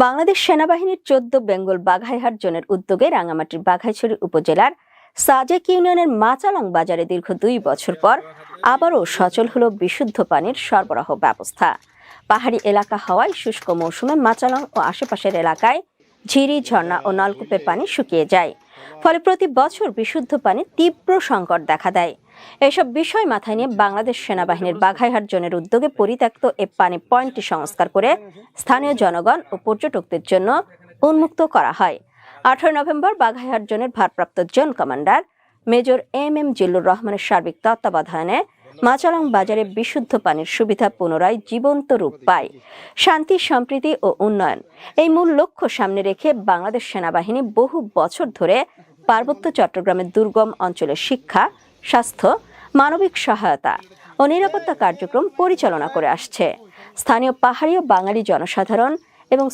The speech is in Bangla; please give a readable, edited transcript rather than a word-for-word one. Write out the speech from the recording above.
বাংলাদেশ সেনাবাহিনীর ১৪ বেঙ্গল বাঘাইহাট জোনের উদ্যোগে রাঙামাটির বাঘাইছড়ি উপজেলার সাজেক ইউনিয়নের মাচালং বাজারে দীর্ঘ ২ বছর পর আবারও সচল হলো বিশুদ্ধ পানির সরবরাহ ব্যবস্থা। পাহাড়ি এলাকা হওয়ায় শুষ্ক মৌসুমে মাচালং ও আশেপাশের এলাকায় ঝিরি, ঝর্ণা ও নলকূপের পানি শুকিয়ে যায়। ফলে প্রতি বছর বিশুদ্ধ পানির তীব্র সংকট দেখা দেয়। এসব বিষয় মাথায় নিয়ে বাংলাদেশ সেনাবাহিনীর বাঘাইহাট জোনের উদ্যোগে পরিত্যক্ত এ পানি পয়েন্টটি সংস্কার করে স্থানীয় জনগণ ও পর্যটকদের জন্য উন্মুক্ত করা হয়। ১৮ নভেম্বর বাঘাইহাট জোনের ভারপ্রাপ্ত zone commander major M Zillur রহমানের সার্বিক তত্ত্বাবধানে মাচালং বাজারে বিশুদ্ধ পানির সুবিধা পুনরায় জীবন্ত রূপ পায়। শান্তি, সম্প্রীতি ও উন্নয়ন এই মূল লক্ষ্য সামনে রেখে বাংলাদেশ সেনাবাহিনী বহু বছর ধরে পার্বত্য চট্টগ্রামের দুর্গম অঞ্চলের শিক্ষা, স্বাস্থ্য, মানবিক সহায়তা ও নিরাপত্তা কার্যক্রম পরিচালনা করে আসছে। স্থানীয় পাহাড়ি ও বাঙালি জনসাধারণ এবং